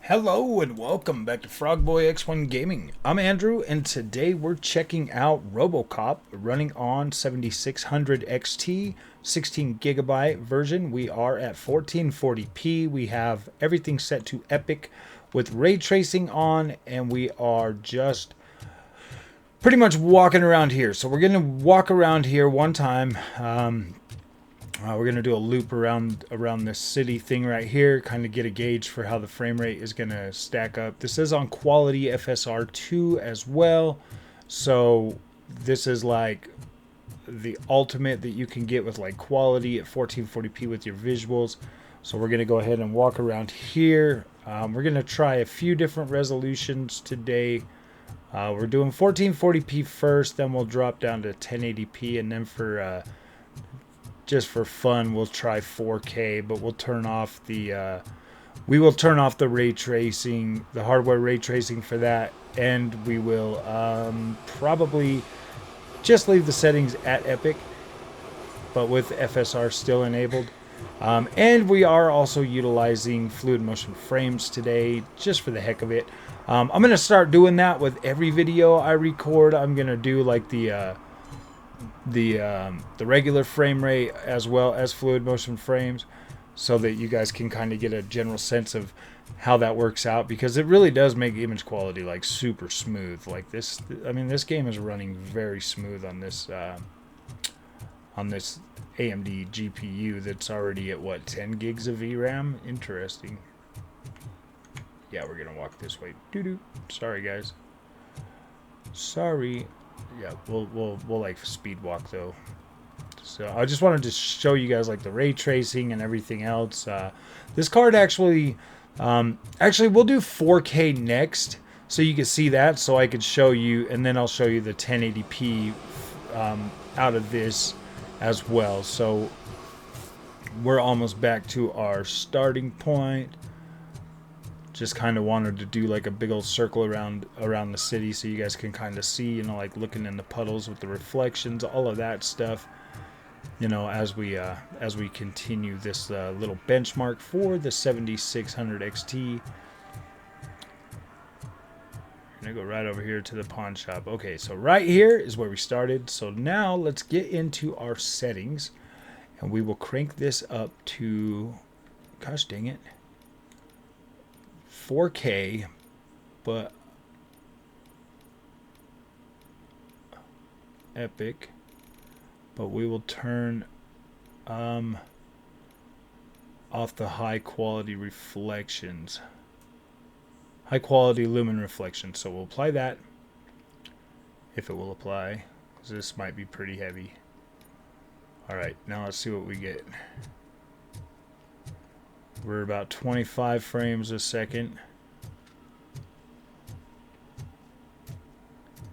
Hello and welcome back to Frogboy X1 Gaming. I'm Andrew and today we're checking out RoboCop running on 7600 XT 16GB version. We are at 1440p. We have everything set to epic with ray tracing on, and we are just pretty much walking around here. So we're going to walk around here one time. We're going to do a loop around this city thing right here, kind of get a gauge for how the frame rate is going to stack up. This is on quality FSR 2 as well, so this is like the ultimate that you can get with like quality at 1440p with your visuals. So we're going to go ahead and walk around here. We're going to try a few different resolutions today. We're doing 1440p first, then we'll drop down to 1080p, and then for just for fun, we'll try 4K, but we'll turn off the ray tracing, the hardware ray tracing for that, and we will probably just leave the settings at epic, but with FSR still enabled. And we are also utilizing fluid motion frames today, just for the heck of it. I'm gonna start doing that with every video I record. I'm gonna do like the regular frame rate as well as fluid motion frames, so that you guys can kind of get a general sense of how that works out, because it really does make image quality like super smooth. Like this, I mean, this game is running very smooth on this AMD GPU that's already at what, 10 gigs of VRAM. Interesting. Yeah, we're gonna walk this way. Doo-doo. Sorry guys, sorry. Yeah, we'll like speed walk though. So I just wanted to show you guys like the ray tracing and everything else. This card actually we'll do 4K next, so you can see that. So I could show you, and then I'll show you the 1080p out of this as well. So we're almost back to our starting point. Just kind of wanted to do like a big old circle around the city, so you guys can kind of see, you know, like looking in the puddles with the reflections, all of that stuff, you know, as we continue this little benchmark for the 7600 XT. I'm gonna go right over here to the pawn shop. Okay, so right here is where we started. So now let's get into our settings, and we will crank this up to, gosh dang it, 4K, but epic. But we will turn off the high quality reflections, high quality lumen reflections. So we'll apply that, if it will apply, because this might be pretty heavy. All right, now let's see what we get. We're about 25 frames a second.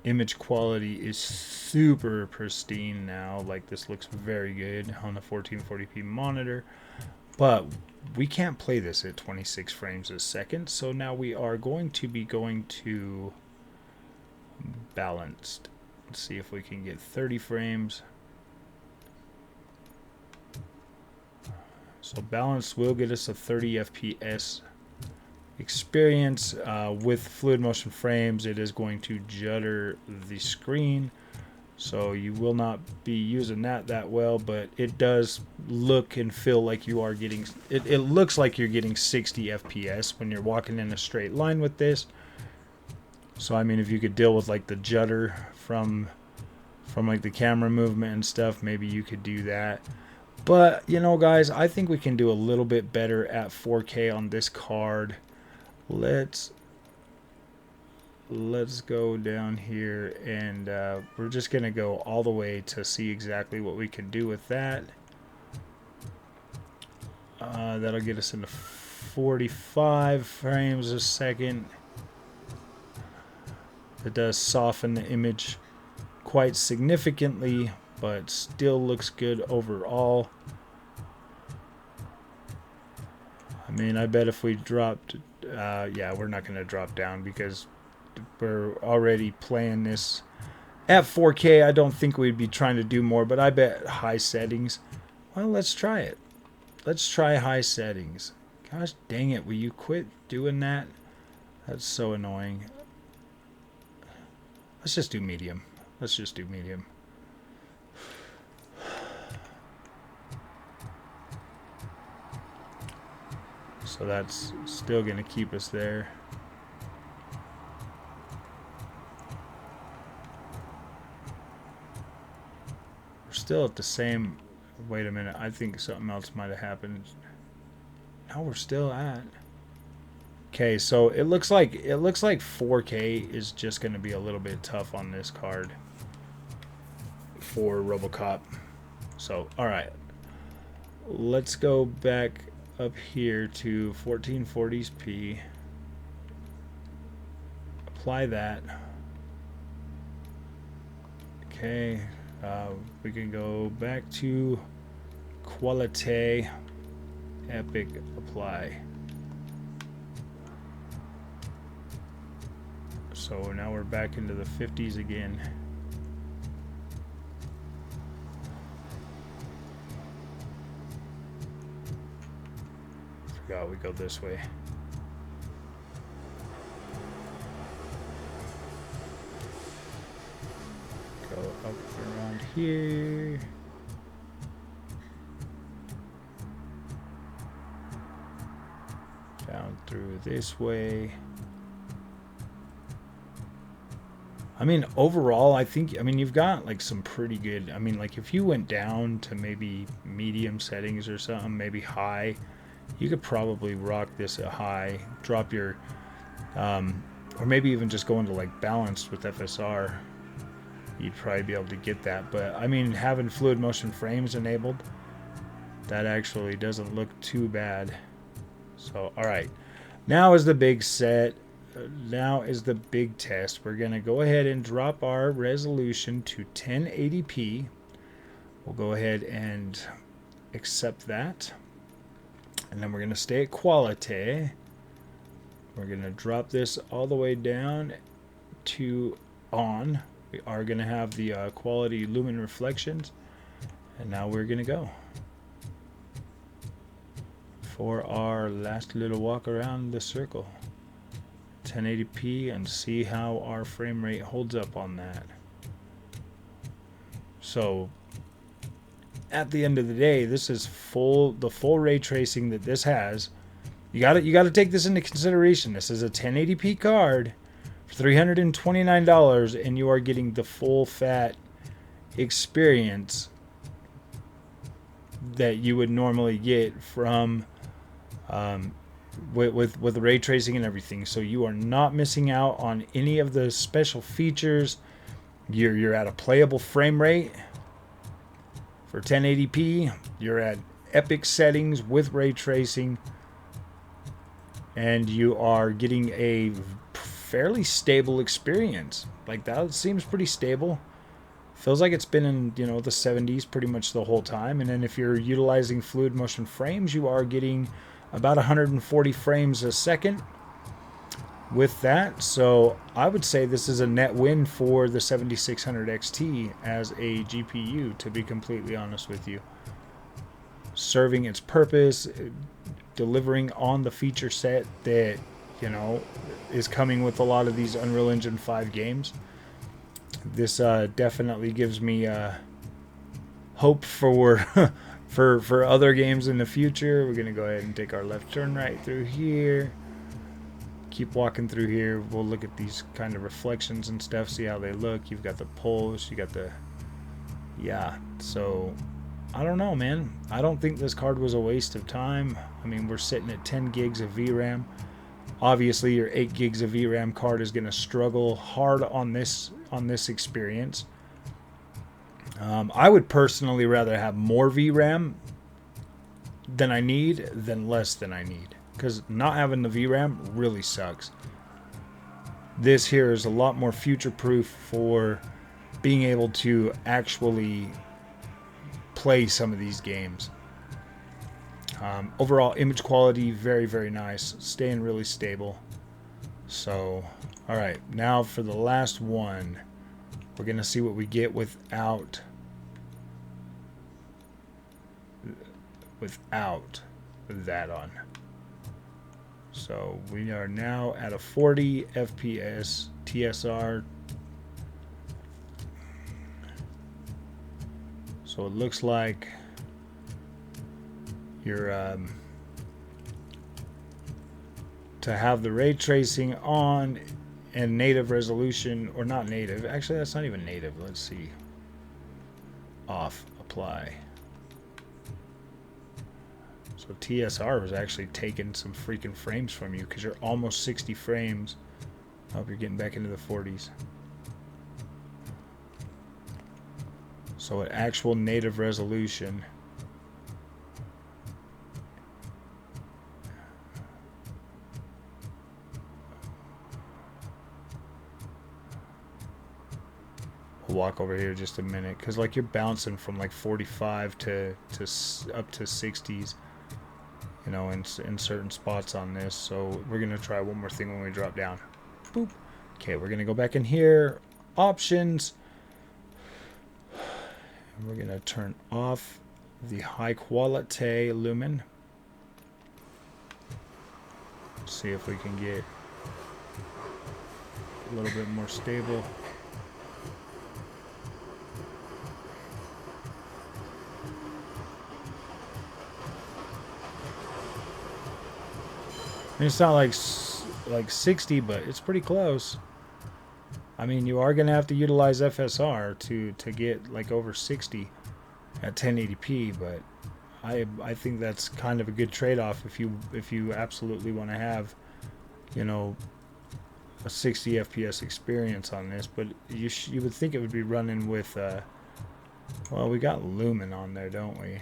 Image quality is super pristine now. Like, this looks very good on the 1440p monitor. But we can't play this at 26 frames a second. So now we are going to balanced. Let's see if we can get 30 frames. So balanced will get us a 30 FPS experience. With fluid motion frames, it is going to judder the screen, so you will not be using that well, but it does look and feel like you are getting, it looks like you're getting 60 FPS when you're walking in a straight line with this. So I mean, if you could deal with like the judder from like the camera movement and stuff, maybe you could do that. But, you know, guys, I think we can do a little bit better at 4K on this card. Let's go down here, and we're just going to go all the way to see exactly what we can do with that. That'll get us into 45 frames a second. It does soften the image quite significantly, but still looks good overall. I mean, I bet if we dropped, yeah, we're not going to drop down because we're already playing this at 4K. I don't think we'd be trying to do more, but I bet high settings. Well, let's try it. Let's try high settings. Gosh dang it, will you quit doing that? That's so annoying. Let's just do medium. Let's just do medium. So that's still going to keep us there. We're still at the same... Wait a minute. I think something else might have happened. No, we're still at... Okay, so it looks like 4K is just going to be a little bit tough on this card for RoboCop. So, all right. Let's go back up here to 1440p. Apply that. Okay, we can go back to Qualité, Epic, apply. So now we're back into the 50s again. Forgot we go this way. Go up around here. Down through this way. I mean, overall, I think, you've got like some pretty good, like if you went down to maybe medium settings or something, maybe high, you could probably rock this at high, drop your, or maybe even just go into like balanced with FSR. You'd probably be able to get that. But I mean, having fluid motion frames enabled, that actually doesn't look too bad. So, all right, now is the big set. Now is the big test. We're going to go ahead and drop our resolution to 1080p. We'll go ahead and accept that. And then we're going to stay at quality. We're going to drop this all the way down to on. We are going to have the quality lumen reflections. And now we're going to go for our last little walk around the circle. 1080p and see how our frame rate holds up on that. So at the end of the day, this is the full ray tracing that this has. You got to take this into consideration. This is a 1080p card for $329 and you are getting the full fat experience that you would normally get from with ray tracing and everything. So you are not missing out on any of the special features. You're at a playable frame rate for 1080p. You're at epic settings with ray tracing, and you are getting a fairly stable experience. Like, that seems pretty stable. Feels like it's been in, the 70s pretty much the whole time. And then if you're utilizing fluid motion frames, you are getting about 140 frames a second with that. So I would say this is a net win for the 7600 XT as a GPU, to be completely honest with you. Serving its purpose, delivering on the feature set that, is coming with a lot of these Unreal Engine 5 games. This definitely gives me hope for for other games in the future. We're going to go ahead and take our left turn right through here. Keep walking through here. We'll look at these kind of reflections and stuff, see how they look. You've got the pulse, you got the... Yeah, so I don't know, man. I don't think this card was a waste of time. I mean, we're sitting at 10 gigs of VRAM. Obviously, your 8 gigs of VRAM card is going to struggle hard on this experience. I would personally rather have more VRAM than I need than less than I need, because not having the VRAM really sucks. This here is a lot more future-proof for being able to actually play some of these games. Overall image quality, very, very nice, staying really stable. So, all right, now for the last one. We're going to see what we get without that on. So we are now at a 40 FPS TSR. So it looks like you're to have the ray tracing on and native resolution, or not native. Actually, that's not even native. Let's see. Off, apply. So TSR was actually taking some freaking frames from you because you're almost 60 frames. I hope you're getting back into the 40s. So at actual native resolution, we'll walk over here just a minute, because like you're bouncing from like 45 to up to 60s, you know, in certain spots on this. So we're gonna try one more thing when we drop down. Boop. Okay, we're gonna go back in here, options, and we're gonna turn off the high quality lumen. See if we can get a little bit more stable. It's not like 60, but it's pretty close. I mean, you are going to have to utilize FSR to get like over 60 at 1080p, but I think that's kind of a good trade-off if you absolutely want to have, you know, a 60 FPS experience on this. But you would think it would be running with well, we got lumen on there, don't we?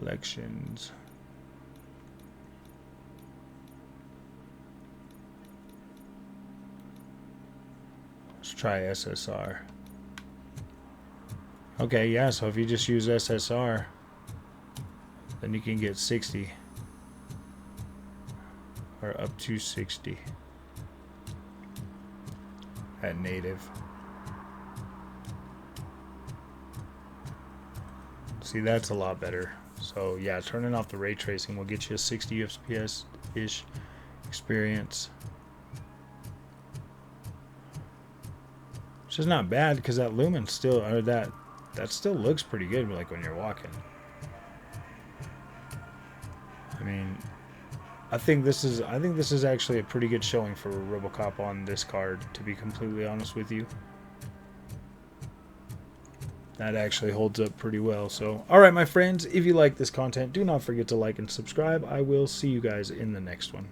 Reflections. Let's try SSR. Okay, yeah, so if you just use SSR, then you can get 60 or up to 60 at native. See, that's a lot better. So yeah, turning off the ray tracing will get you a 60 FPS ish experience, which is not bad because that lumen still, or that still looks pretty good, like when you're walking. I mean, I think this is actually a pretty good showing for RoboCop on this card, to be completely honest with you. That actually holds up pretty well. So, alright my friends, if you like this content, do not forget to like and subscribe. I will see you guys in the next one.